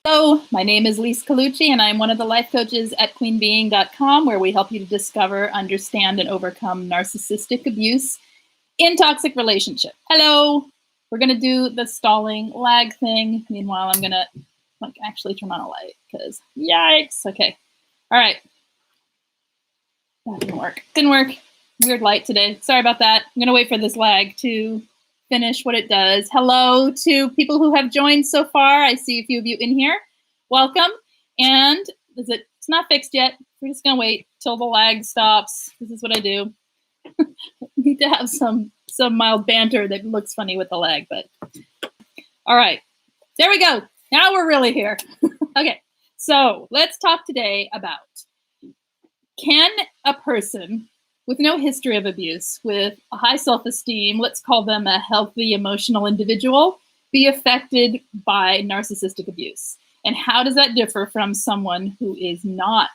Hello, my name is Lise Colucci, and I'm one of the life coaches at queenbeing.com, where we help you to discover, understand, and overcome narcissistic abuse in toxic relationship. Hello, we're going to do the stalling lag thing. Meanwhile, I'm going to actually turn on a light because yikes. Okay. All right. That didn't work. Didn't work. Weird light today. Sorry about that. I'm going to wait for this lag to finish what it does. Hello to people who have joined so far. I see a few of you in here. Welcome. And it's not fixed yet. We're just going to wait till the lag stops. This is what I do. Need to have some mild banter that looks funny with the lag, but all right. There we go. Now we're really here. Okay. So let's talk today about, can a person with no history of abuse, with a high self-esteem, let's call them a healthy emotional individual, be affected by narcissistic abuse? And how does that differ from someone who is not,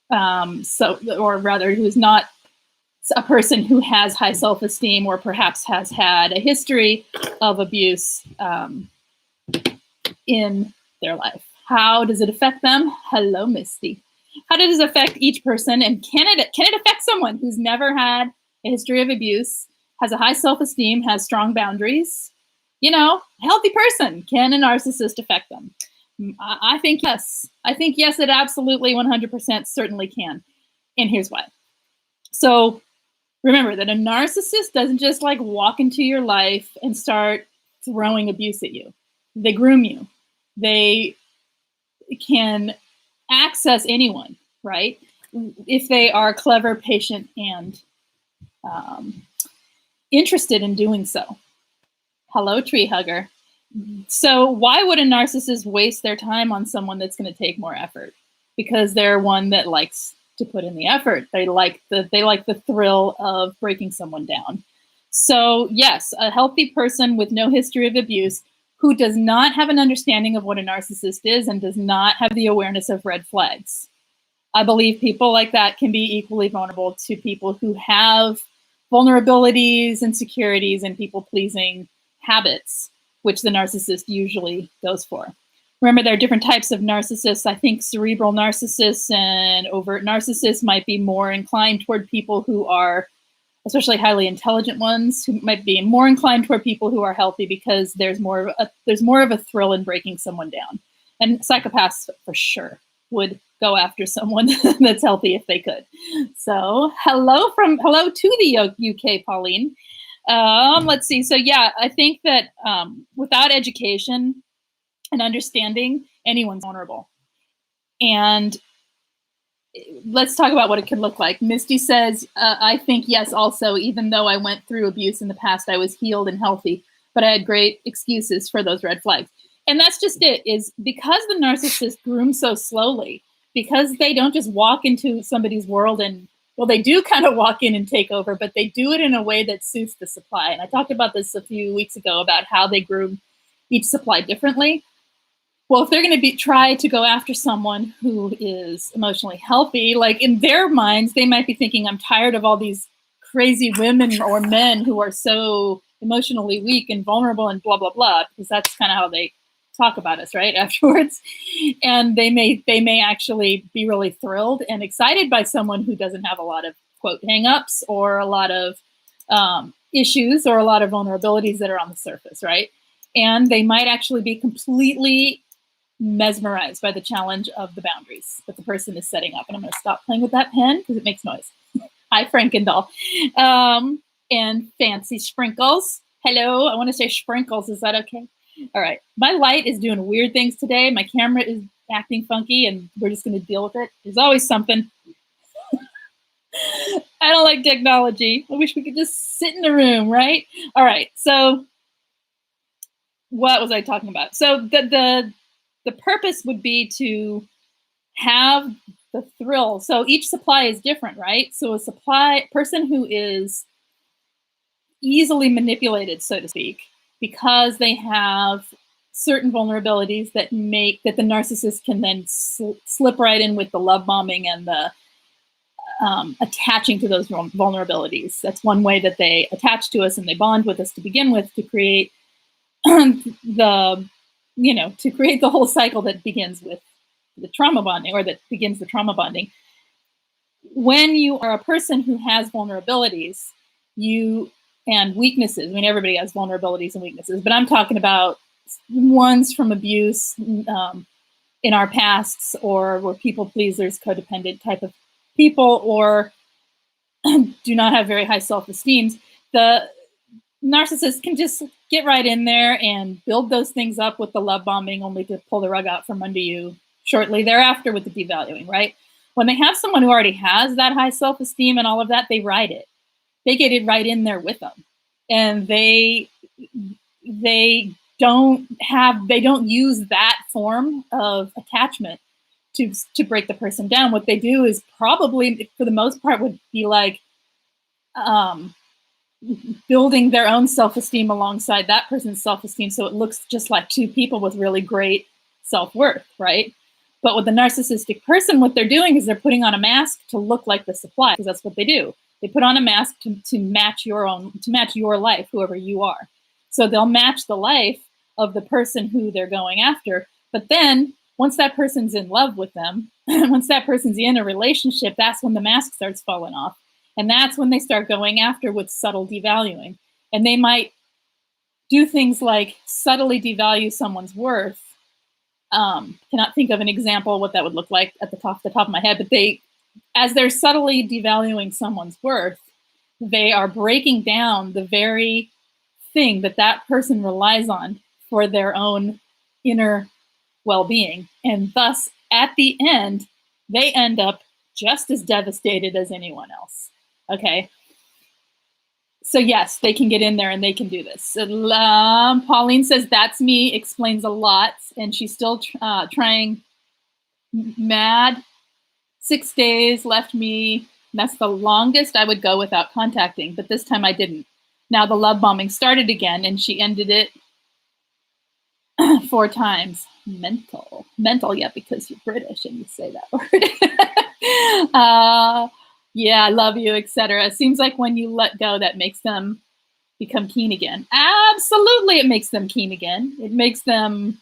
who is not a person who has high self-esteem or perhaps has had a history of abuse in their life? How does it affect them? Hello, Misty. How does it affect each person? And can it affect someone who's never had a history of abuse, has a high self-esteem, has strong boundaries? You know, a healthy person. Can a narcissist affect them? I think yes. I think yes, it absolutely 100% certainly can. And here's why. So remember that a narcissist doesn't just like walk into your life and start throwing abuse at you. They groom you. They can access anyone, right? If they are clever, patient, and interested in doing so. Hello, tree hugger. So why would a narcissist waste their time on someone that's going to take more effort? Because they're one that likes to put in the effort. They like the thrill of breaking someone down. So yes, a healthy person with no history of abuse who does not have an understanding of what a narcissist is and does not have the awareness of red flags. I believe people like that can be equally vulnerable to people who have vulnerabilities, insecurities, and people-pleasing habits, which the narcissist usually goes for. Remember, there are different types of narcissists. I think cerebral narcissists and overt narcissists might be more inclined toward people who are, especially highly intelligent ones, who might be more inclined toward people who are healthy because there's more of a thrill in breaking someone down. And psychopaths for sure would go after someone that's healthy if they could. So hello to the UK, Pauline. Let's see. So yeah, I think that without education and understanding, anyone's vulnerable. And let's talk about what it could look like. Misty says, I think yes also, even though I went through abuse in the past, I was healed and healthy, but I had great excuses for those red flags. And that's just it, is because the narcissist grooms so slowly, because they don't just walk into somebody's world and, well, they do kind of walk in and take over, but they do it in a way that suits the supply. And I talked about this a few weeks ago about how they groom each supply differently. Well, if they're going to try to go after someone who is emotionally healthy, like in their minds, they might be thinking, I'm tired of all these crazy women or men who are so emotionally weak and vulnerable and blah, blah, blah, because that's kind of how they talk about us, right, afterwards. And they may actually be really thrilled and excited by someone who doesn't have a lot of, quote, hang-ups or a lot of issues or a lot of vulnerabilities that are on the surface, right? And they might actually be completely mesmerized by the challenge of the boundaries that the person is setting up. And I'm going to stop playing with that pen because it makes noise. Hi, Frankendoll. And Fancy Sprinkles. Hello, I want to say Sprinkles. Is that okay? All right. My light is doing weird things today. My camera is acting funky, and we're just going to deal with it. There's always something. I don't like technology. I wish we could just sit in the room, right? All right. So what was I talking about? So the purpose would be to have the thrill. So each supply is different, right? So a person who is easily manipulated, so to speak, because they have certain vulnerabilities that the narcissist can then slip right in with the love bombing and the attaching to those vulnerabilities. That's one way that they attach to us and they bond with us to begin with, to create the to create the whole cycle that begins with the trauma bonding, or that begins the trauma bonding. When you are a person who has vulnerabilities, and weaknesses, I mean, everybody has vulnerabilities and weaknesses, but I'm talking about ones from abuse in our pasts, or we're people pleasers, codependent type of people, or do not have very high self-esteem. The narcissist can just get right in there and build those things up with the love bombing, only to pull the rug out from under you shortly thereafter with the devaluing, right? When they have someone who already has that high self-esteem and all of that, they ride it. They get it right in there with them. And they don't use that form of attachment to break the person down. What they do is probably, for the most part, would be like building their own self-esteem alongside that person's self-esteem, so it looks just like two people with really great self-worth, right? But with the narcissistic person, what they're doing is they're putting on a mask to look like the supply, because that's what they do. They put on a mask to match your life, whoever you are. So they'll match the life of the person who they're going after. But then once that person's in love with them, once that person's in a relationship, that's when the mask starts falling off. And that's when they start going after with subtle devaluing. And they might do things like subtly devalue someone's worth. Cannot think of an example what that would look like at the top of my head, but as they're subtly devaluing someone's worth, they are breaking down the very thing that person relies on for their own inner well-being. And thus, at the end, they end up just as devastated as anyone else. Okay? So yes, they can get in there and they can do this. Pauline says, that's me, explains a lot. And she's still trying. Mad. 6 days left me. That's the longest I would go without contacting, but this time I didn't. Now the love bombing started again, and she ended it 4 times. Mental, yeah, because you're British and you say that word. Yeah, I love you, etc. It seems like when you let go, that makes them become keen again. Absolutely, it makes them keen again. It makes them,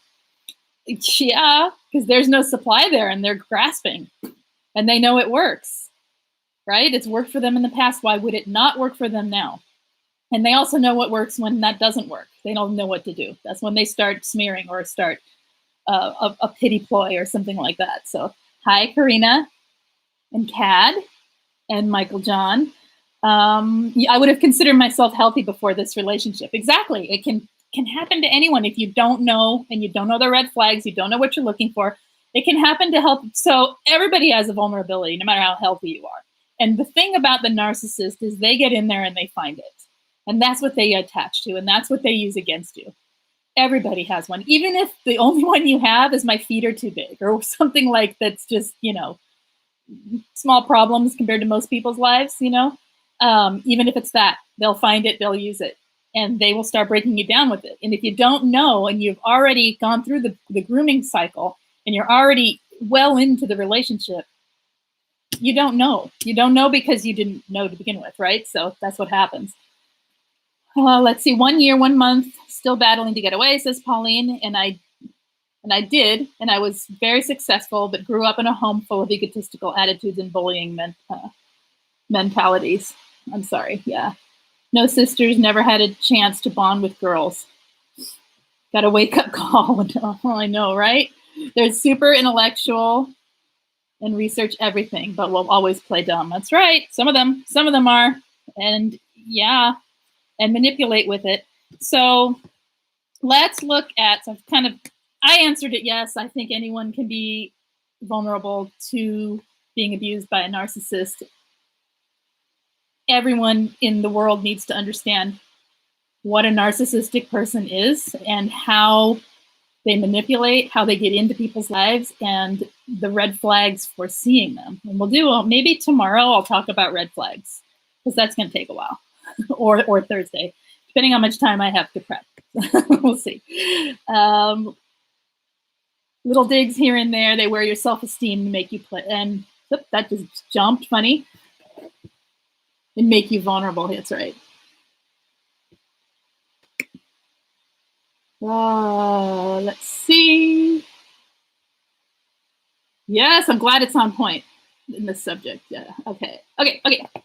yeah, because there's no supply there and they're grasping. And they know it works, right? It's worked for them in the past. Why would it not work for them now? And they also know what works when that doesn't work. They don't know what to do. That's when they start smearing or start a pity ploy or something like that. So hi, Karina and Cad and Michael John. I would have considered myself healthy before this relationship. Exactly. It can happen to anyone if you don't know, and you don't know the red flags, you don't know what you're looking for. It can happen to help. So everybody has a vulnerability, no matter how healthy you are. And the thing about the narcissist is they get in there and they find it. And that's what they attach to, and that's what they use against you. Everybody has one. Even if the only one you have is my feet are too big, or something like that's just, small problems compared to most people's lives, even if it's that, they'll find it, they'll use it, and they will start breaking you down with it. And if you don't know, and you've already gone through the grooming cycle, and you're already well into the relationship, you don't know. You don't know because you didn't know to begin with, right? So that's what happens. Let's see, 1 year, 1 month, still battling to get away, says Pauline. And I did, and I was very successful, but grew up in a home full of egotistical attitudes and bullying mentalities. I'm sorry, yeah. No sisters, never had a chance to bond with girls. Got a wake-up call. Oh, I know, right? They're super intellectual and research everything, but will always play dumb. That's right. Some of them are, and yeah, and manipulate with it. So let's look at I answered it yes. I think anyone can be vulnerable to being abused by a narcissist. Everyone in the world needs to understand what a narcissistic person is and how they manipulate, how they get into people's lives, and the red flags for seeing them. And maybe tomorrow I'll talk about red flags, because that's going to take a while, or Thursday, depending on how much time I have to prep. We'll see. Little digs here and there. They wear your self-esteem to make you play. And that just jumped funny. And make you vulnerable. That's right. Let's see. Yes, I'm glad it's on point in this subject. Yeah. Okay. Okay.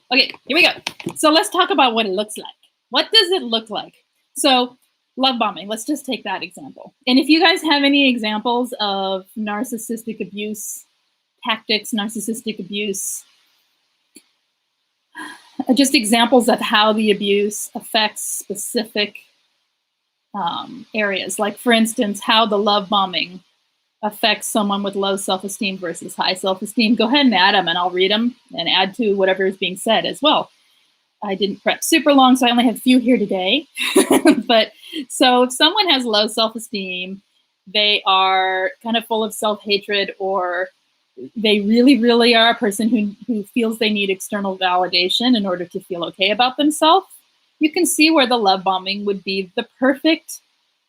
Here we go. So let's talk about what it looks like. What does it look like? So love bombing. Let's just take that example. And if you guys have any examples of narcissistic abuse tactics, narcissistic abuse, just examples of how the abuse affects specific areas, like for instance, how the love bombing affects someone with low self-esteem versus high self-esteem, go ahead and add them and I'll read them and add to whatever is being said as well. I didn't prep super long, so I only have a few here today. But so if someone has low self-esteem, they are kind of full of self-hatred, or they really, really are a person who feels they need external validation in order to feel okay about themselves, you can see where the love bombing would be the perfect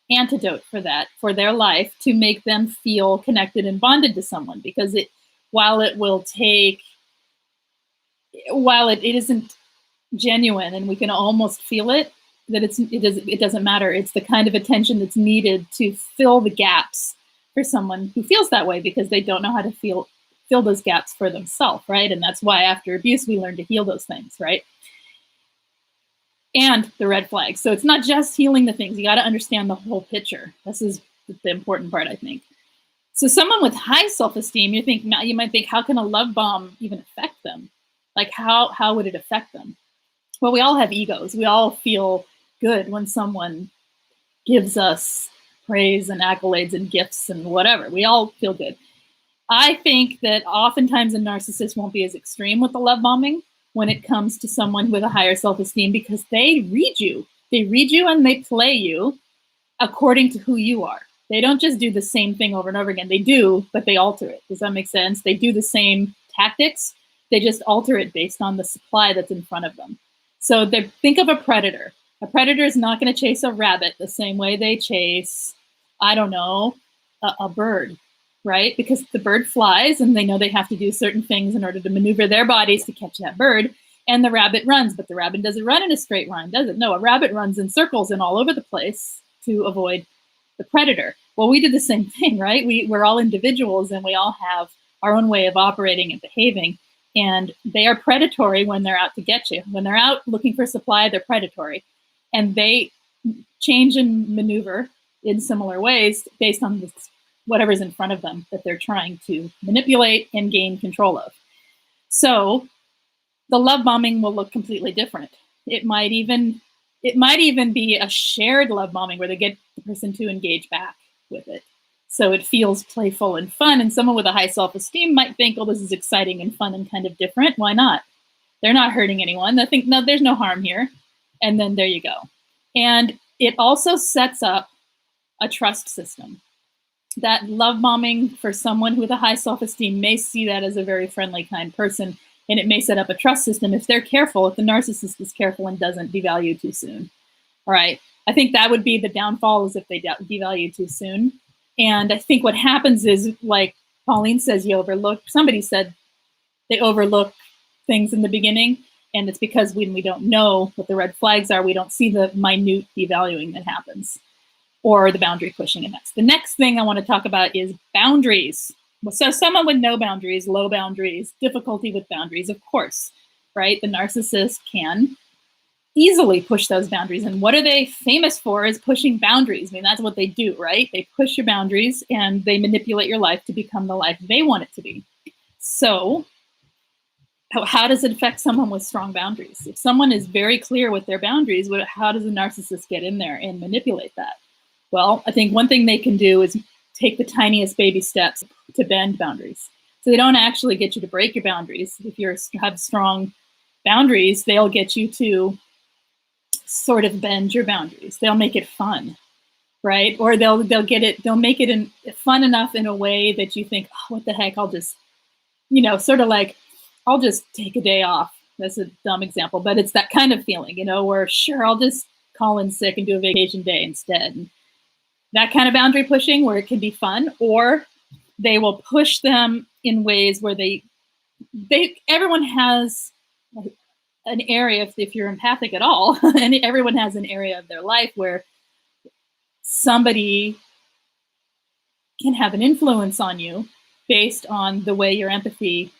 antidote for that, for their life, to make them feel connected and bonded to someone. Because while it isn't genuine and we can almost feel it, that it doesn't matter. It's the kind of attention that's needed to fill the gaps for someone who feels that way, because they don't know how to fill those gaps for themselves, right? And that's why after abuse we learn to heal those things, right? And the red flags. So it's not just healing the things. You got to understand the whole picture. This is the important part, I think. So someone with high self-esteem, you might think, how can a love bomb even affect them? Like how would it affect them? Well, we all have egos. We all feel good when someone gives us praise and accolades and gifts and whatever. We all feel good. I think that oftentimes a narcissist won't be as extreme with the love bombing when it comes to someone with a higher self-esteem, because they read you. They read you and they play you according to who you are. They don't just do the same thing over and over again. They do, but they alter it. Does that make sense? They do the same tactics. They just alter it based on the supply that's in front of them. So think of a predator. A predator is not going to chase a rabbit the same way they chase, I don't know, a bird, right? Because the bird flies and they know they have to do certain things in order to maneuver their bodies to catch that bird. And the rabbit runs, but the rabbit doesn't run in a straight line, does it? No, a rabbit runs in circles and all over the place to avoid the predator. Well, we do the same thing, right? We're all individuals and we all have our own way of operating and behaving. And they are predatory when they're out to get you. When they're out looking for supply, they're predatory. And they change and maneuver in similar ways based on whatever's in front of them that they're trying to manipulate and gain control of. So the love bombing will look completely different. It might even be a shared love bombing where they get the person to engage back with it. So it feels playful and fun. And someone with a high self-esteem might think, oh, this is exciting and fun and kind of different. Why not? They're not hurting anyone. They think, no, there's no harm here. And then there you go. And it also sets up a trust system. That love bombing for someone with a high self-esteem may see that as a very friendly, kind person. And it may set up a trust system if they're careful, if the narcissist is careful and doesn't devalue too soon. All right. I think that would be the downfall, is if they devalue too soon. And I think what happens is, like Pauline says, somebody said they overlook things in the beginning. And it's because when we don't know what the red flags are, we don't see the minute devaluing that happens, or the boundary pushing. And that's the next thing I want to talk about is boundaries. So someone with no boundaries, low boundaries, difficulty with boundaries, of course, right? The narcissist can easily push those boundaries. And what are they famous for is pushing boundaries. I mean, that's what they do, right? They push your boundaries and they manipulate your life to become the life they want it to be. So how does it affect someone with strong boundaries? If someone is very clear with their boundaries, how does a narcissist get in there and manipulate that? Well, I think one thing they can do is take the tiniest baby steps to bend boundaries. So they don't actually get you to break your boundaries. If you have strong boundaries, they'll get you to sort of bend your boundaries. They'll make it fun, right? Or they'll make it fun enough in a way that you think, oh, what the heck? I'll just, sort of like, I'll just take a day off. That's a dumb example, but it's that kind of feeling, where sure, I'll just call in sick and do a vacation day instead. And that kind of boundary pushing where it can be fun, or they will push them in ways where everyone has an area, if you're empathic at all, and everyone has an area of their life where somebody can have an influence on you based on the way your empathy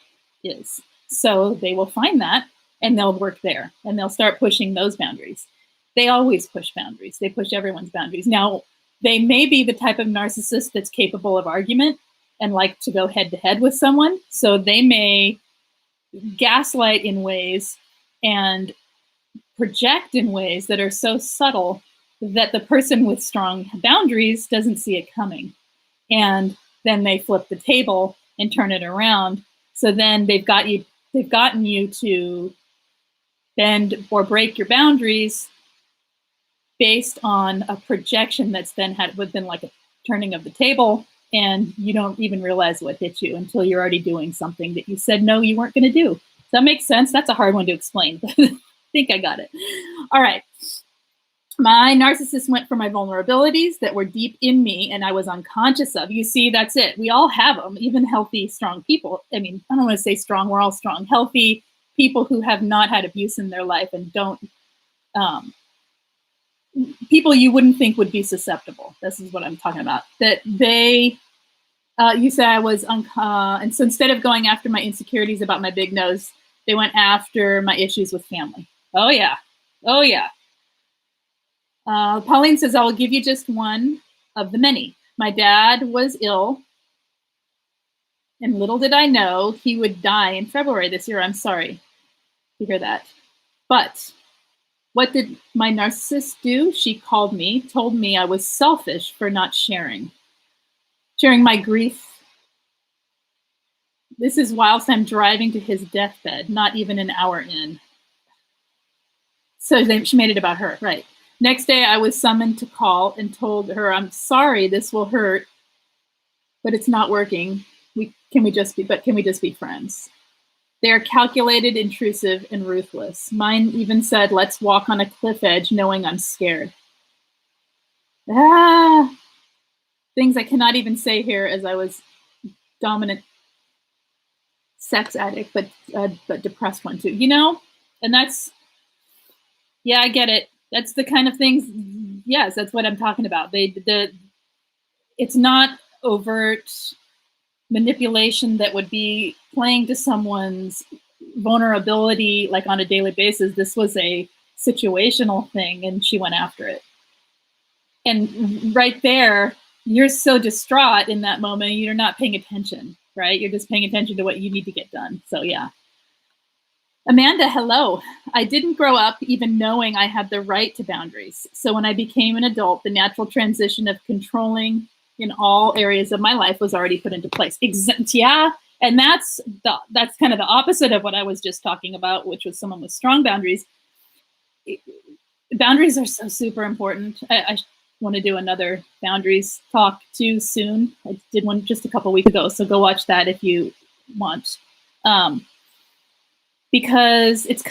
is. So they will find that and they'll work there and they'll start pushing those boundaries. They always push boundaries. They push everyone's boundaries. Now, they may be the type of narcissist that's capable of argument and like to go head to head with someone. So they may gaslight in ways and project in ways that are so subtle that the person with strong boundaries doesn't see it coming. And then they flip the table and turn it around. So then they've gotten you to bend or break your boundaries based on a projection that's then been like a turning of the table, and you don't even realize what hit you until you're already doing something that you said no, you weren't going to do. Does that make sense? That's a hard one to explain, but I think I got it. All right. My narcissist went for my vulnerabilities that were deep in me and I was unconscious of. You see, that's it. We all have them, even healthy, strong people. I mean, I don't want to say strong, we're all strong. Healthy people who have not had abuse in their life and don't, people you wouldn't think would be susceptible. This is what I'm talking about. That they, you say I was, and so instead of going after my insecurities about my big nose, they went after my issues with family. Oh yeah, oh yeah. Pauline says, I will give you just one of the many. My dad was ill, and little did I know he would die in February this year. I'm sorry to hear that. But what did my narcissist do? She called me, told me I was selfish for not sharing my grief. This is whilst I'm driving to his deathbed, not even an hour in. So she made it about her, right? Next day, I was summoned to call and told her, I'm sorry, this will hurt, but it's not working. Can we just be friends? They're calculated, intrusive, and ruthless. Mine even said, let's walk on a cliff edge knowing I'm scared. Things I cannot even say here as I was dominant sex addict, but depressed one too, you know? And that's, yeah, I get it. That's the kind of things, yes, that's what I'm talking about. It's not overt manipulation that would be playing to someone's vulnerability like on a daily basis. This was a situational thing and she went after it. And right there, you're so distraught in that moment, you're not paying attention, right? You're just paying attention to what you need to get done. So yeah. Amanda, hello. I didn't grow up even knowing I had the right to boundaries. So when I became an adult, the natural transition of controlling in all areas of my life was already put into place. Yeah, and that's kind of the opposite of what I was just talking about, which was someone with strong boundaries. Boundaries are so super important. I want to do another boundaries talk too soon. I did one just a couple weeks ago, so go watch that if you want. Because it's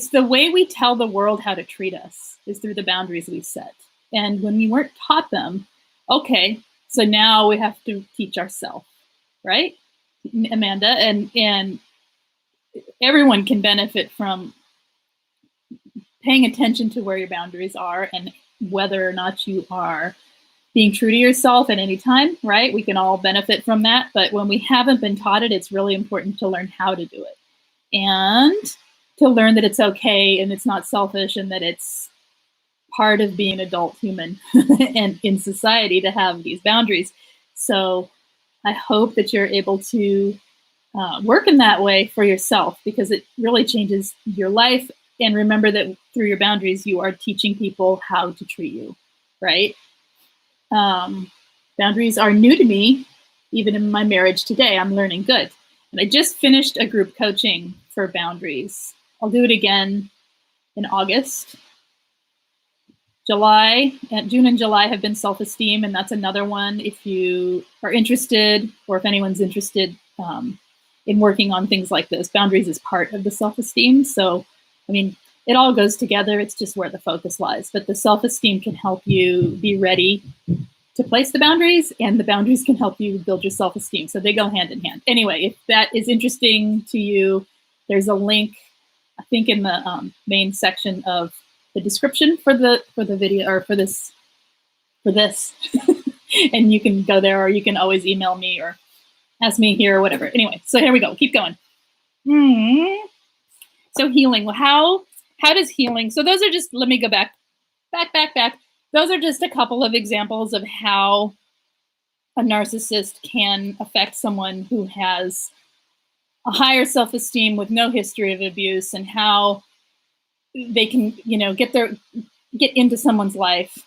the way we tell the world how to treat us is through the boundaries we set. And when we weren't taught them, okay, so now we have to teach ourselves, right, Amanda? And everyone can benefit from paying attention to where your boundaries are and whether or not you are being true to yourself at any time, right? We can all benefit from that. But when we haven't been taught it, it's really important to learn how to do it. And to learn that it's okay and it's not selfish and that it's part of being an adult human and in society to have these boundaries. So I hope that you're able to work in that way for yourself because it really changes your life. And remember that through your boundaries, you are teaching people how to treat you, right? Boundaries are new to me, even in my marriage today. I'm learning good. And I just finished a group coaching for boundaries. I'll do it again in August. June and July have been self-esteem, and that's another one if you are interested or if anyone's interested in working on things like this. Boundaries is part of the self-esteem. So, I mean, it all goes together. It's just where the focus lies. But the self-esteem can help you be ready to place the boundaries, and the boundaries can help you build your self-esteem. So they go hand in hand. Anyway, if that is interesting to you, there's a link, I think, in the main section of the description for the video or for this, and you can go there, or you can always email me or ask me here or whatever. Anyway, so here we go. Keep going. So healing. How does healing? So those are just. Let me go back. Those are just a couple of examples of how a narcissist can affect someone who has a higher self-esteem with no history of abuse, and how they can, get into someone's life.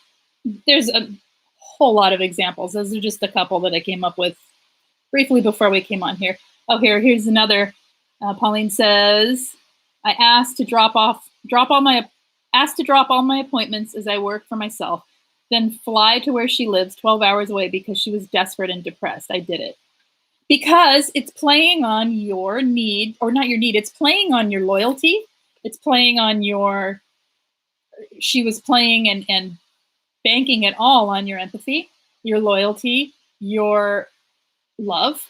There's a whole lot of examples. Those are just a couple that I came up with briefly before we came on here. Oh, here's another. Pauline says, I asked to drop all my appointments as I work for myself, then fly to where she lives 12 hours away because she was desperate and depressed. I did it. Because it's playing on your need, or not your need, it's playing on your loyalty. It's playing on she was playing and banking it all on your empathy, your loyalty, your love.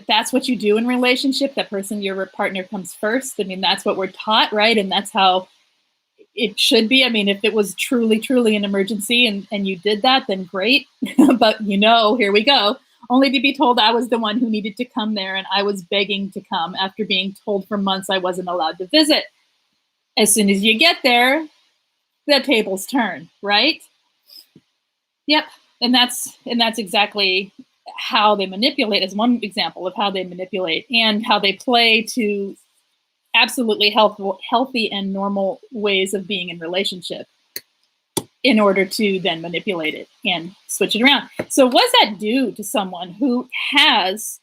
That's what you do in relationship. That person, your partner, comes first. I mean, that's what we're taught, right? And that's how it should be. I mean, if it was truly, truly an emergency and you did that, then great. But here we go. Only to be told I was the one who needed to come there, and I was begging to come after being told for months I wasn't allowed to visit. As soon as you get there, the tables turn, right? Yep. And that's exactly how they manipulate, as one example of how they manipulate and how they play to absolutely healthy and normal ways of being in relationship in order to then manipulate it and switch it around. So what does that do to someone who has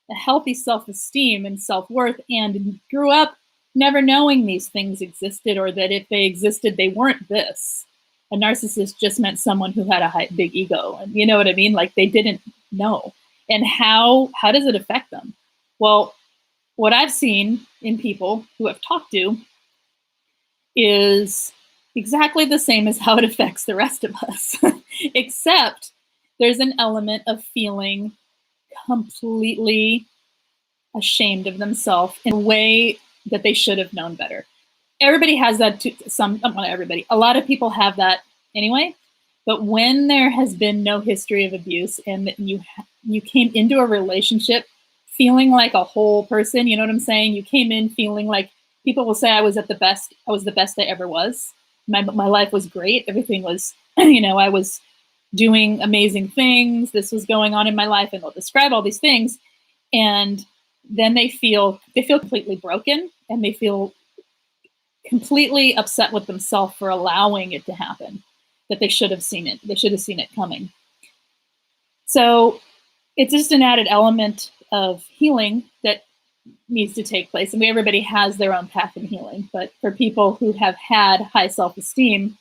a healthy self-esteem and self-worth and grew up never knowing these things existed, or that if they existed, they weren't this? A narcissist just meant someone who had a big ego. And you know what I mean? Like, they didn't know. And how does it affect them? Well, what I've seen in people who I've talked to is exactly the same as how it affects the rest of us, except there's an element of feeling completely ashamed of themselves in a way that they should have known better. Everybody has that too. Not everybody. A lot of people have that anyway. But when there has been no history of abuse and you came into a relationship feeling like a whole person, you know what I'm saying? You came in feeling like, people will say I was the best I ever was. My life was great. Everything was, I was doing amazing things. This was going on in my life, and they'll describe all these things. And then they feel completely broken, and they feel completely upset with themselves for allowing it to happen, that they should have seen it. They should have seen it coming. So it's just an added element of healing that needs to take place. And everybody has their own path in healing. But for people who have had high self-esteem,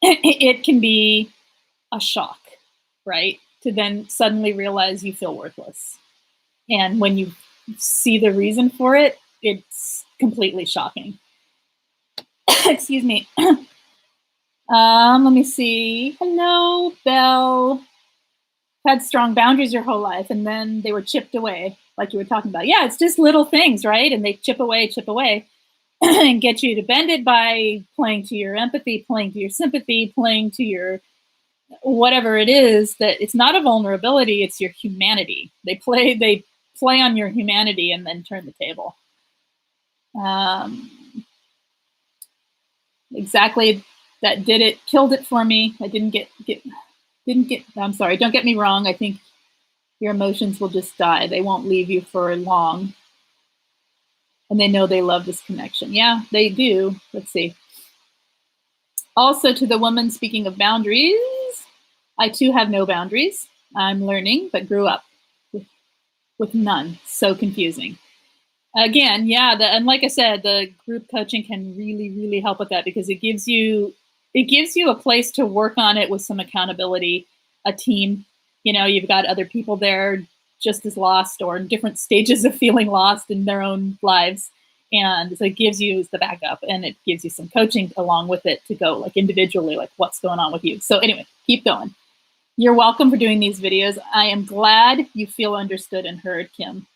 it can be a shock, right? To then suddenly realize you feel worthless. And when you see the reason for it, it's completely shocking. Excuse me. Let me see. Hello, Belle. Had strong boundaries your whole life, and then they were chipped away, like you were talking about. Yeah, it's just little things, right? And they chip away, and get you to bend it by playing to your empathy, playing to your sympathy, playing to your whatever it is. That it's not a vulnerability, it's your humanity. They play on your humanity and then turn the table. Exactly. That did it, killed it for me. I didn't get, I'm sorry, don't get me wrong. I think your emotions will just die. They won't leave you for long. And they know they love this connection. Yeah, they do. Let's see. Also, to the woman, speaking of boundaries, I too have no boundaries. I'm learning, but grew up with none. So confusing. Again, yeah, and like I said, the group coaching can really, really help with that, because it gives you a place to work on it with some accountability, a team. You've got other people there just as lost or in different stages of feeling lost in their own lives. And so it gives you the backup, and it gives you some coaching along with it to go like individually, like what's going on with you. So anyway, keep going. You're welcome for doing these videos. I am glad you feel understood and heard, Kim.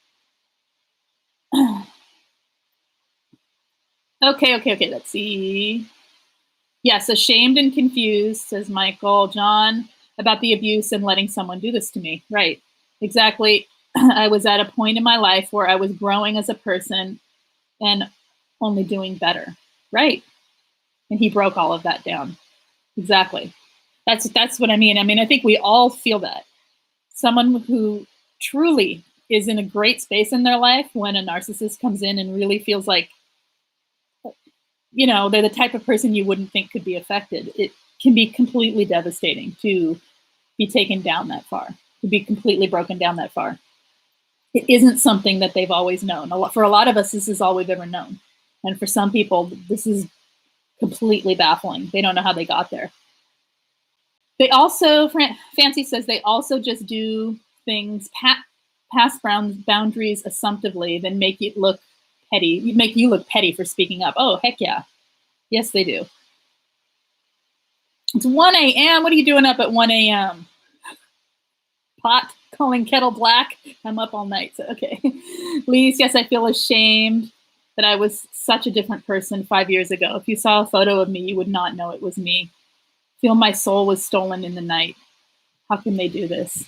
Okay. Let's see. Yes, ashamed and confused, says Michael. John, about the abuse and letting someone do this to me. Right. Exactly. I was at a point in my life where I was growing as a person and only doing better. Right. And he broke all of that down. Exactly. That's what I mean. I mean, I think we all feel that. Someone who truly is in a great space in their life, when a narcissist comes in and really feels like, you know, they're the type of person you wouldn't think could be affected, it can be completely devastating to be taken down that far, to be completely broken down that far. It isn't something that they've always known. For a lot of us, this is all we've ever known. And for some people, this is completely baffling. They don't know how they got there. They also, Fancy says, they also just do things past boundaries assumptively, then make you look petty. Make you look petty for speaking up. Oh, heck yeah. Yes, they do. It's 1 a.m. What are you doing up at 1 a.m.? Pot calling kettle black. I'm up all night. So, okay. Lise, yes, I feel ashamed that I was such a different person 5 years ago. If you saw a photo of me, you would not know it was me. Feel my soul was stolen in the night. How can they do this?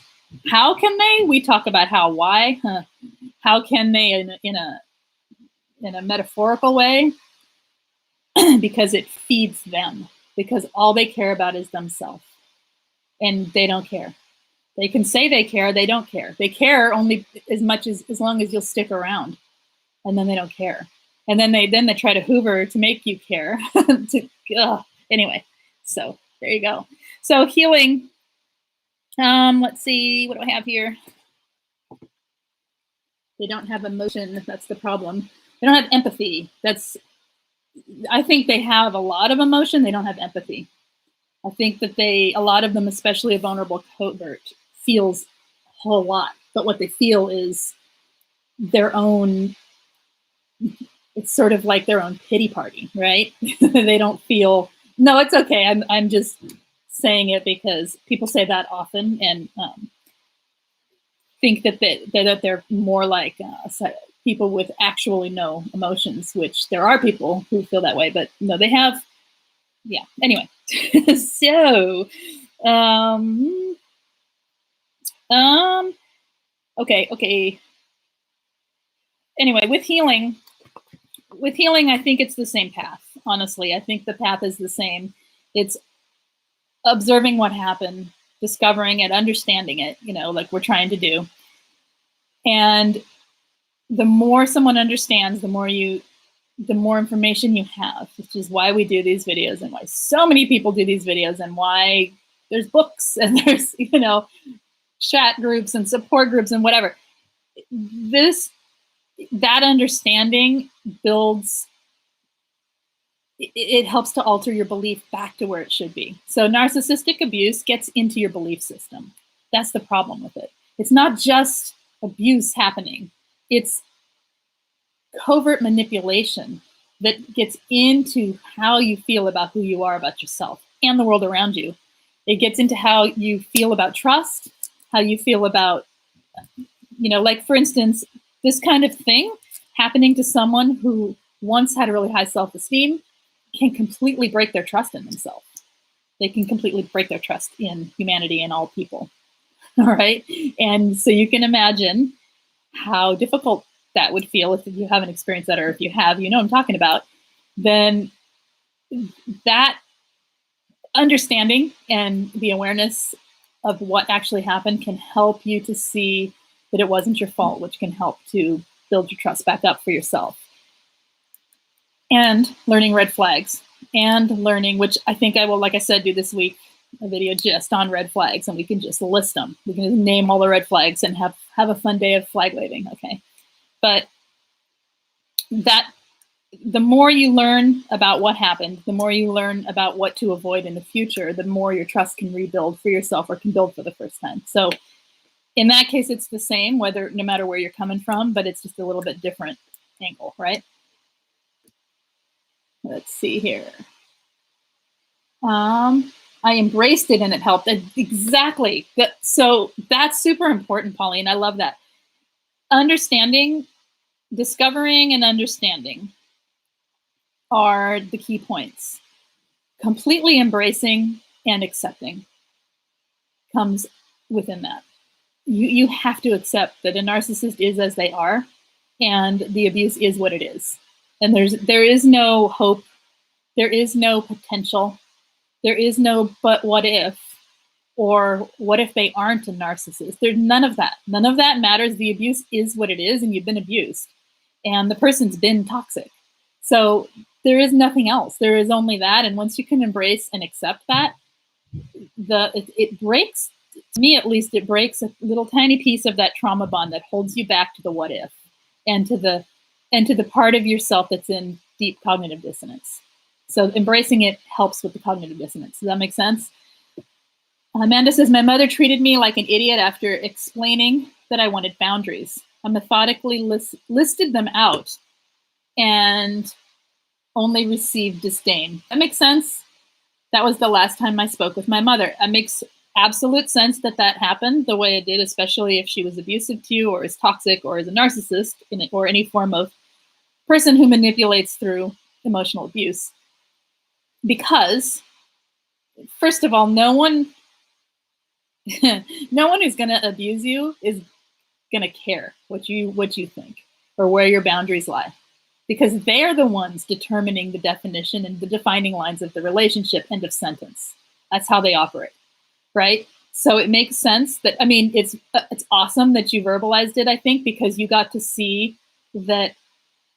How can they? We talk about how. Why? Huh. How can they in a metaphorical way? Because it feeds them. Because all they care about is themselves. And they don't care. They can say they care, they don't care. They care only as long as you'll stick around. And then they don't care. And then they try to hoover to make you care. Anyway, so there you go. So healing. Let's see, what do I have here? They don't have emotion. That's the problem. They don't have empathy. I think they have a lot of emotion. They don't have empathy. I think that a lot of them, especially a vulnerable covert, feels a whole lot. But what they feel is their own, it's sort of like their own pity party, right? They don't feel, no, it's okay. I'm just saying it because people say that often and think that they're more like people with actually no emotions, which there are people who feel that way, but no, they have, yeah. Anyway, so, okay. Anyway, with healing, I think it's the same path. Honestly, I think the path is the same. It's observing what happened, discovering it, understanding it, like we're trying to do. And the more someone understands, the more information you have, which is why we do these videos and why so many people do these videos and why there's books and there's, chat groups and support groups and whatever. That understanding builds, it helps to alter your belief back to where it should be. So narcissistic abuse gets into your belief system. That's the problem with it. It's not just abuse happening. It's covert manipulation that gets into how you feel about who you are, about yourself and the world around you. It gets into how you feel about trust, how you feel about, like for instance, this kind of thing happening to someone who once had a really high self-esteem can completely break their trust in themselves. They can completely break their trust in humanity and all people. All right. And so you can imagine how difficult that would feel if you haven't experienced that, or if you have, what I'm talking about. Then that understanding and the awareness of what actually happened can help you to see that it wasn't your fault, which can help to build your trust back up for yourself. And learning red flags, and learning, which I think I will, like I said, do this week, a video just on red flags, and we can just list them. We can just name all the red flags and have a fun day of flag waving, okay? But the more you learn about what happened, the more you learn about what to avoid in the future, the more your trust can rebuild for yourself or can build for the first time. So in that case, it's the same, no matter where you're coming from, but it's just a little bit different angle, right? Let's see here. I embraced it and it helped. Exactly. So that's super important, Pauline. I love that. Discovering and understanding are the key points. Completely embracing and accepting. comes within that. You have to accept that a narcissist is as they are, and the abuse is what it is. And there is no hope, there is no potential, there is no but what if, or what if they aren't a narcissist. There's none of that. None of that matters. The abuse is what it is, and you've been abused, and the person's been toxic. So there is nothing else. There is only that. And once you can embrace and accept that, it breaks, to me at least, it breaks a little tiny piece of that trauma bond that holds you back to the what if, and to the part of yourself that's in deep cognitive dissonance. So embracing it helps with the cognitive dissonance. Does that make sense? Amanda says, my mother treated me like an idiot after explaining that I wanted boundaries. I methodically listed them out and only received disdain. That makes sense. That was the last time I spoke with my mother. It makes absolute sense that that happened the way it did, especially if she was abusive to you or is toxic or is a narcissist or any form of person who manipulates through emotional abuse. Because, first of all, no one who's going to abuse you is going to care what you think or where your boundaries lie, because they are the ones determining the definition and the defining lines of the relationship. End of sentence. That's how they operate, right? So it makes sense that, I mean, it's awesome that you verbalized it, I think, because you got to see that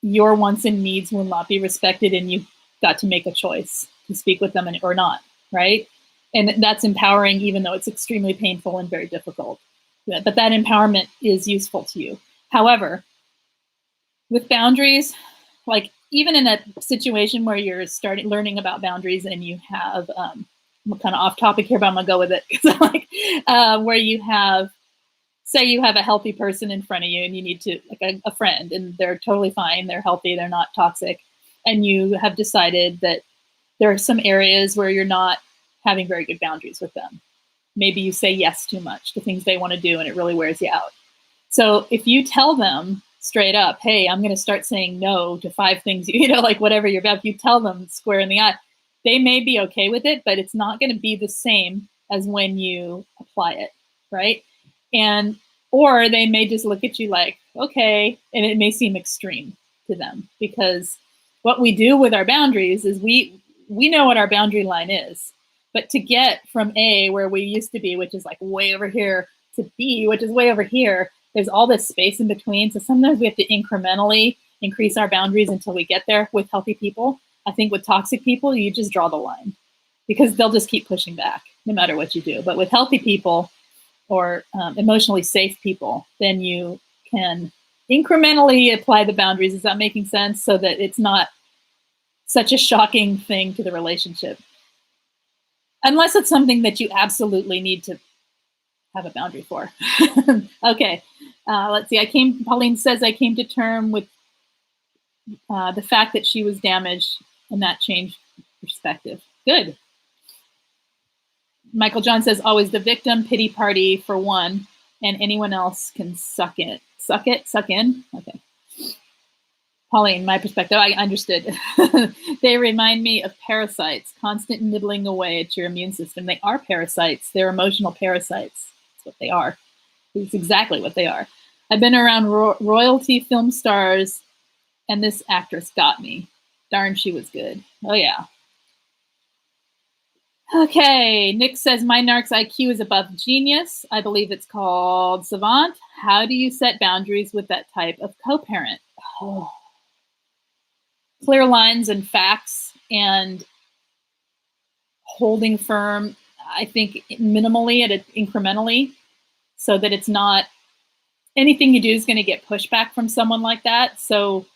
your wants and needs will not be respected, and you got to make a choice to speak with them or not, right? And that's empowering, even though it's extremely painful and very difficult. But that empowerment is useful to you. However, with boundaries, like even in a situation where you're learning about boundaries and you have, I'm kind of off topic here, but I'm gonna go with it, because I like where you have, say you have a healthy person in front of you and you need to, like a friend, and they're totally fine, they're healthy, they're not toxic, and you have decided that there are some areas where you're not having very good boundaries with them. Maybe you say yes too much to things they want to do and it really wears you out. So if you tell them straight up, hey, I'm going to start saying no to 5 things, like whatever you're about, if you tell them square in the eye, they may be okay with it, but it's not going to be the same as when you apply it, right? Or they may just look at you like, okay, and it may seem extreme to them, because what we do with our boundaries is we know what our boundary line is. But to get from A, where we used to be, which is like way over here, to B, which is way over here, there's all this space in between. So sometimes we have to incrementally increase our boundaries until we get there. With healthy people, I think with toxic people, you just draw the line, because they'll just keep pushing back no matter what you do. But with healthy people or emotionally safe people, then you can incrementally apply the boundaries. Is that making sense? So that it's not such a shocking thing to the relationship. Unless it's something that you absolutely need to have a boundary for. Okay, let's see. Pauline says, I came to term with the fact that she was damaged, and that changed perspective. Good. Michael John says, always the victim, pity party for one, and anyone else can suck it. Suck in? Okay. Pauline, my perspective, I understood. They remind me of parasites, constant nibbling away at your immune system. They are parasites. They're emotional parasites. That's what they are. It's exactly what they are. I've been around royalty film stars, and this actress got me. Darn, she was good. Oh, yeah. Okay, Nick says, my narc's IQ is above genius. I believe it's called savant. How do you set boundaries with that type of co-parent? Oh. Clear lines and facts, and holding firm, I think, minimally incrementally, so that it's not anything you do is going to get pushback from someone like that. So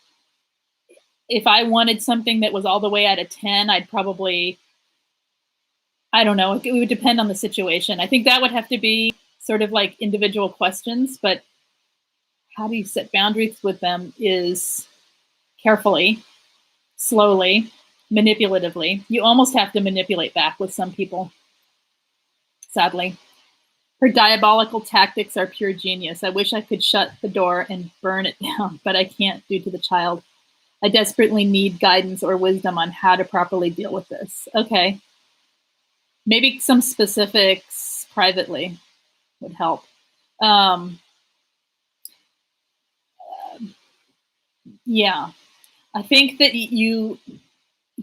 if I wanted something that was all the way out of 10, I'd probably, I don't know, it would depend on the situation. I think that would have to be sort of like individual questions, but how do you set boundaries with them is carefully, slowly, manipulatively. You almost have to manipulate back with some people, sadly. Her diabolical tactics are pure genius. I wish I could shut the door and burn it down, but I can't due to the child. I desperately need guidance or wisdom on how to properly deal with this. Okay. Maybe some specifics, privately would help. Yeah, I think that you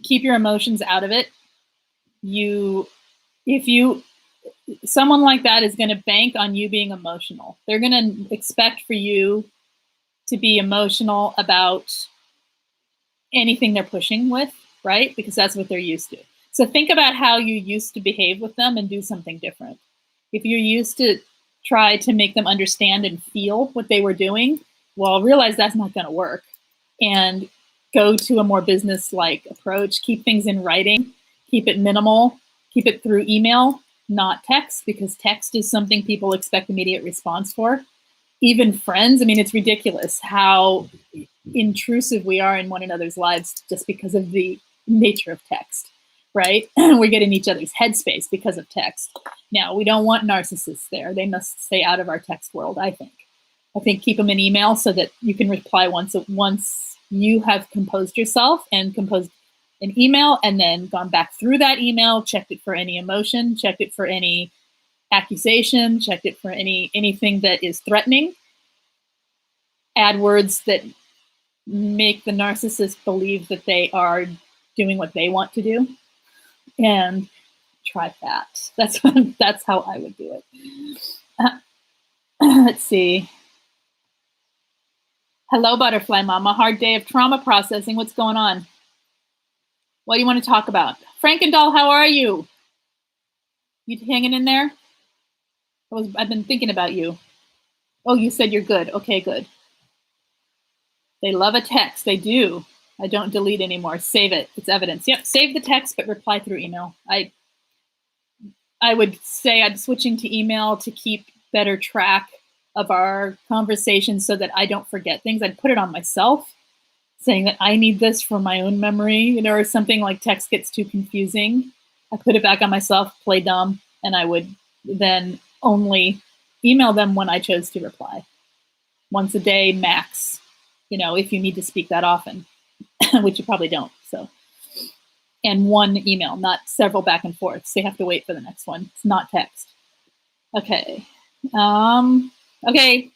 keep your emotions out of it. Someone like that is going to bank on you being emotional. They're going to expect for you to be emotional about anything they're pushing with, right? Because that's what they're used to. So think about how you used to behave with them and do something different. If you used to try to make them understand and feel what they were doing, well, realize that's not going to work. And go to a more business-like approach. Keep things in writing. Keep it minimal. Keep it through email, not text, because text is something people expect immediate response for. Even friends, I mean, it's ridiculous how intrusive we are in one another's lives just because of the nature of text, right? We get in each other's headspace because of text. Now, we don't want narcissists there. They must stay out of our text world, I think. I think keep them in email so that you can reply once you have composed yourself and composed an email and then gone back through that email, checked it for any emotion, checked it for any accusation, checked it for anything that is threatening. Add words that make the narcissist believe that they are doing what they want to do, and try that. That's how I would do it. Let's see. Hello, Butterfly Mama. Hard day of trauma processing. What's going on? What do you want to talk about? Frankendoll, how are you? You hanging in there? I've been thinking about you. Oh, you said you're good. Okay, good. They love a text. They do. I don't delete anymore. Save it. It's evidence. Yep, save the text, but reply through email. I would say I'm switching to email to keep better track of our conversations so that I don't forget things. I'd put it on myself, saying that I need this for my own memory, or something like text gets too confusing. I put it back on myself, play dumb, and I would then only email them when I chose to reply. Once a day, max, if you need to speak that often, which you probably don't. So, and one email, not several back and forths. They have to wait for the next one. It's not text. Okay. Okay.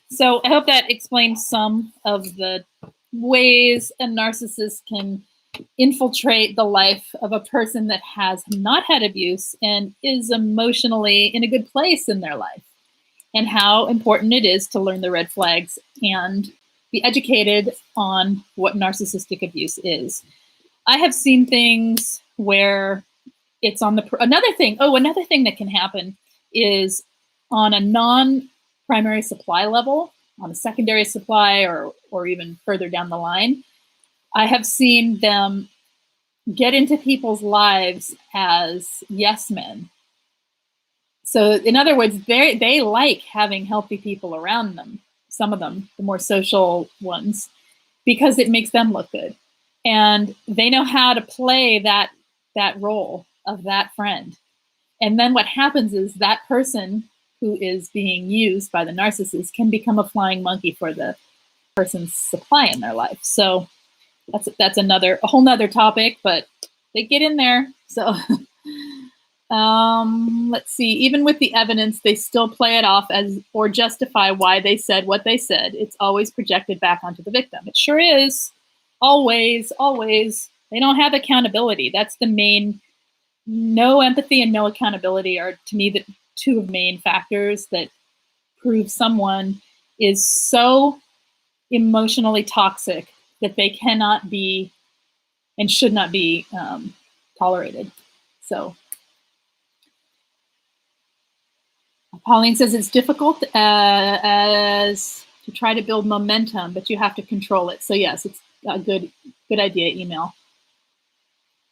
So I hope that explains some of the ways a narcissist can infiltrate the life of a person that has not had abuse and is emotionally in a good place in their life, and how important it is to learn the red flags and be educated on what narcissistic abuse is. I have seen things where it's on another thing that can happen is on a non-primary supply level, on a secondary supply or even further down the line. I have seen them get into people's lives as yes men. So in other words, they like having healthy people around them, some of them, the more social ones, because it makes them look good. And they know how to play that role of that friend. And then what happens is that person who is being used by the narcissist can become a flying monkey for the person's supply in their life. So that's a whole nother topic, but they get in there. So let's see, even with the evidence, they still play it off as or justify why they said what they said. It's always projected back onto the victim. It sure is. Always, always. They don't have accountability. That's the main. No empathy and no accountability are, to me, the two main factors that prove someone is so emotionally toxic that they cannot be and should not be tolerated. So Pauline says it's difficult as to try to build momentum, but you have to control it. So yes, it's a good idea. Email.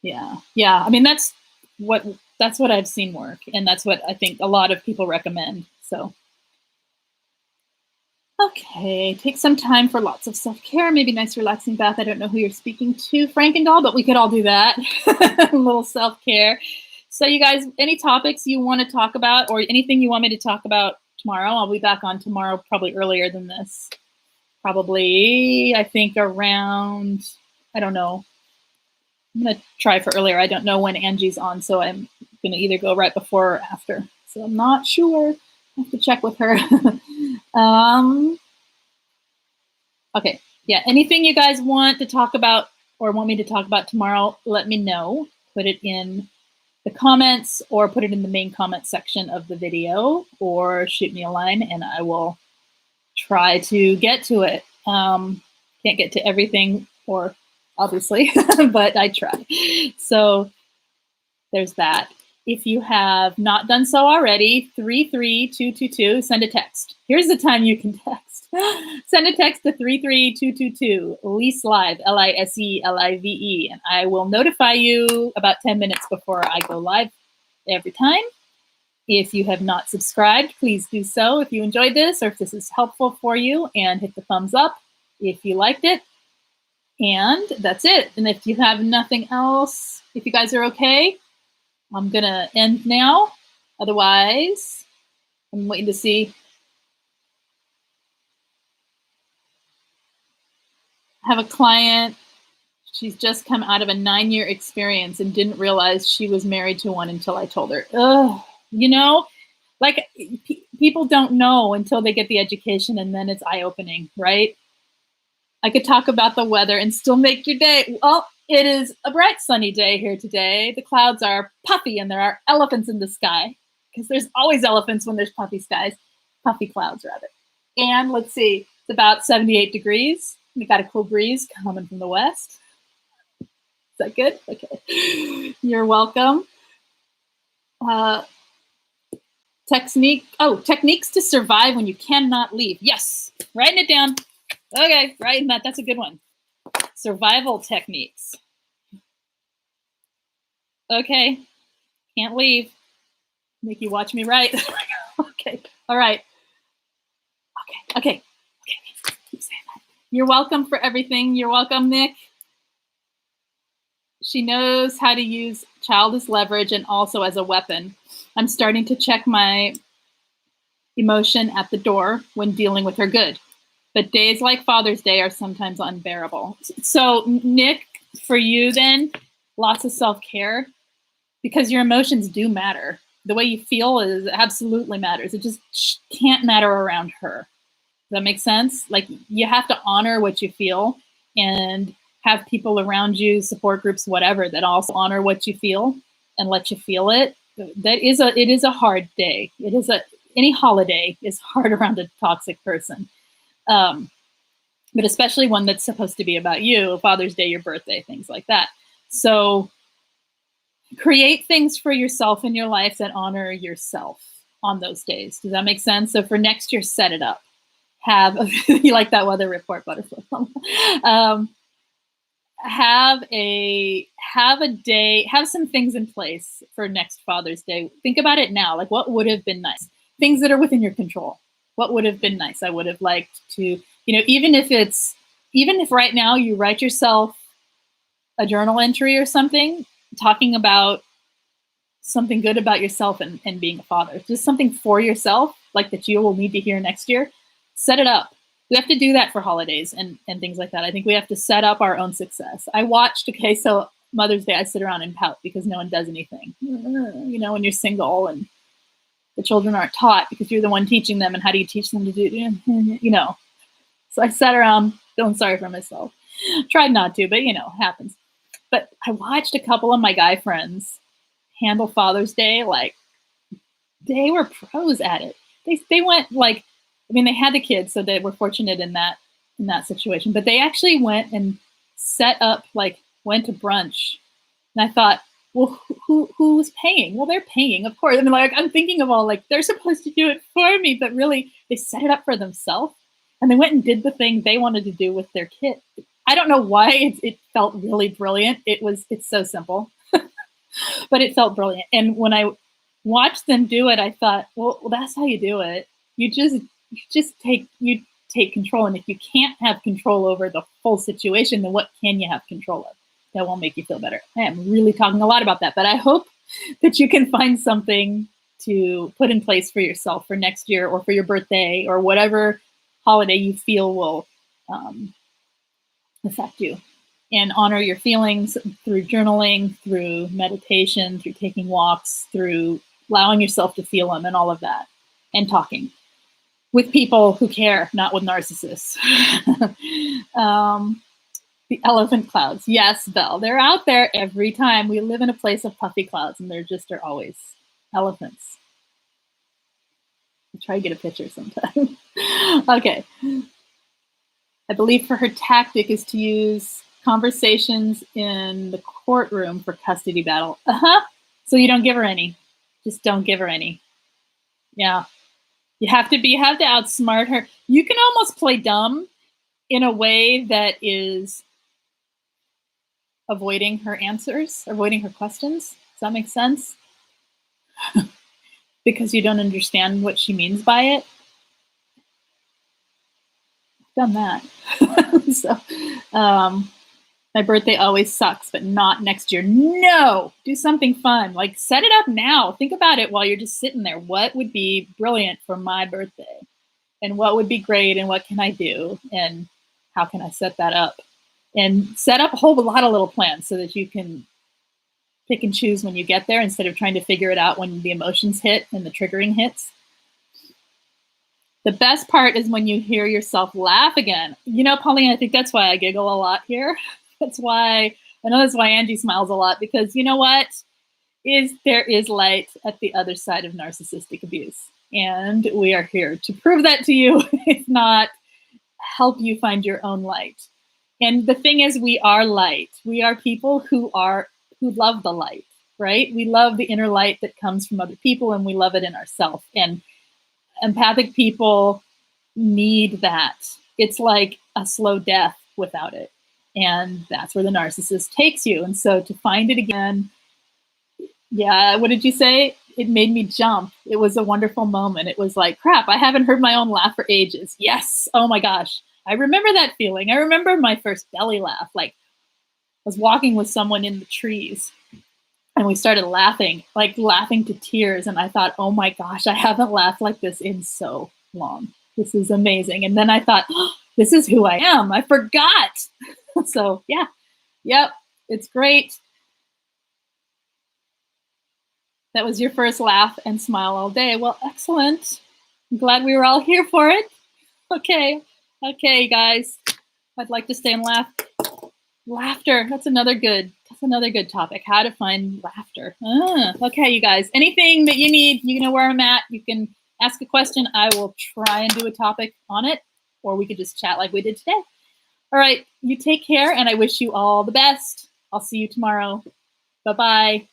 Yeah. I mean, that's what I've seen work, and that's what I think a lot of people recommend. So, okay, take some time for lots of self-care, maybe nice relaxing bath. I don't know who you're speaking to, Frankendoll, but we could all do that. A little self-care. So you guys, any topics you want to talk about or anything you want me to talk about tomorrow? I'll be back on tomorrow, probably earlier than this. Probably, I think around, I don't know. I'm going to try for earlier. I don't know when Angie's on, so I'm going to either go right before or after. So I'm not sure. I have to check with her. Okay. Yeah. Anything you guys want to talk about or want me to talk about tomorrow, let me know. Put it in the comments or put it in the main comment section of the video or shoot me a line and I will try to get to it. Can't get to everything or obviously, but I try. So there's that. If you have not done so already, 33222, send a text. Here's the time you can text. Send a text to 33222, Lise Live, LISE, and I will notify you about 10 minutes before I go live every time. If you have not subscribed, please do so if you enjoyed this or if this is helpful for you, and hit the thumbs up if you liked it. And that's it. And if you have nothing else, if you guys are okay, I'm going to end now. Otherwise, I'm waiting to see. I have a client. She's just come out of a 9-year experience and didn't realize she was married to one until I told her. Ugh, you know, like people don't know until they get the education, and then it's eye-opening, right? I could talk about the weather and still make your day. Well, it is a bright sunny day here today. The clouds are puffy and there are elephants in the sky, because there's always elephants when there's puffy skies, puffy clouds rather. And let's see, it's about 78 degrees. We got a cool breeze coming from the west. Is that good? Okay. You're welcome. Techniques to survive when you cannot leave. Yes, writing it down. Okay, writing that. That's a good one. Survival techniques. Okay, can't leave. Make you watch me write. Okay, all right. Okay. Keep saying that. You're welcome for everything. You're welcome, Nick. She knows how to use child as leverage and also as a weapon. I'm starting to check my emotion at the door when dealing with her good. But days like Father's Day are sometimes unbearable. So, Nick, for you then, lots of self-care, because your emotions do matter. The way you feel absolutely matters. It just can't matter around her. Does that make sense? Like, you have to honor what you feel and have people around you, support groups, whatever, that also honor what you feel and let you feel it. It is a hard day. Any holiday is hard around a toxic person. But especially one that's supposed to be about you, Father's Day, your birthday, things like that. So create things for yourself in your life that honor yourself on those days. Does that make sense? So for next year, set it up. You like that weather report, Butterfly? Have a day, have some things in place for next Father's Day. Think about it now. Like, what would have been nice? Things that are within your control. What would have been nice? I would have liked to, even if right now you write yourself a journal entry or something, talking about something good about yourself and being a father, just something for yourself, like that you will need to hear next year, set it up. We have to do that for holidays and things like that. I think we have to set up our own success. So Mother's Day, I sit around and pout because no one does anything. When you're single and the children aren't taught because you're the one teaching them, and how do you teach them to do, So I sat around feeling sorry for myself. Tried not to, but, it happens. But I watched a couple of my guy friends handle Father's Day like they were pros at it. They went they had the kids, so they were fortunate in that situation. But they actually went and set up, went to brunch. And I thought, well, who's paying? Well, they're paying, of course. I'm thinking of all, they're supposed to do it for me, but really they set it up for themselves. And they went and did the thing they wanted to do with their kid. I don't know why it felt really brilliant. It's so simple, but it felt brilliant. And when I watched them do it, I thought, well, that's how you do it. You just take control. And if you can't have control over the full situation, then what can you have control of? That won't make you feel better. I am really talking a lot about that, but I hope that you can find something to put in place for yourself for next year or for your birthday or whatever holiday you feel will affect you, and honor your feelings through journaling, through meditation, through taking walks, through allowing yourself to feel them and all of that, and talking with people who care, not with narcissists. The elephant clouds. Yes, Belle. They're out there every time. We live in a place of puffy clouds, and they're always elephants. I'll try to get a picture sometime. Okay. I believe for her tactic is to use conversations in the courtroom for custody battle. So you don't give her any. Just don't give her any. Yeah. You have to outsmart her. You can almost play dumb in a way that is avoiding her answers, avoiding her questions. Does that make sense? Because you don't understand what she means by it. I've done that. So, my birthday always sucks, but not next year. No, do something fun. Like set it up now. Think about it while you're just sitting there. What would be brilliant for my birthday? And what would be great? And what can I do? And how can I set that up? And set up a whole lot of little plans so that you can pick and choose when you get there instead of trying to figure it out when the emotions hit and the triggering hits. The best part is when you hear yourself laugh again. You know, Pauline, I think that's why I giggle a lot here. That's why Angie smiles a lot, because you know what? There is light at the other side of narcissistic abuse. And we are here to prove that to you, if not help you find your own light. And the thing is, we are light. We are people who love the light, right? We love the inner light that comes from other people, and we love it in ourselves. And empathic people need that. It's like a slow death without it. And that's where the narcissist takes you. And so to find it again, yeah, what did you say? It made me jump. It was a wonderful moment. It was like, crap, I haven't heard my own laugh for ages. Yes. Oh my gosh. I remember that feeling. I remember my first belly laugh. Like I was walking with someone in the trees and we started laughing, like laughing to tears. And I thought, oh my gosh, I haven't laughed like this in so long. This is amazing. And then I thought, oh, this is who I am. I forgot. So yeah, yep, it's great. That was your first laugh and smile all day. Well, excellent. I'm glad we were all here for it. Okay, guys. I'd like to stay and laugh. Laughter. That's another good topic. How to find laughter. Okay, you guys. Anything that you need, you know where I'm at. You can ask a question. I will try and do a topic on it, or we could just chat like we did today. All right, you take care, and I wish you all the best. I'll see you tomorrow. Bye-bye.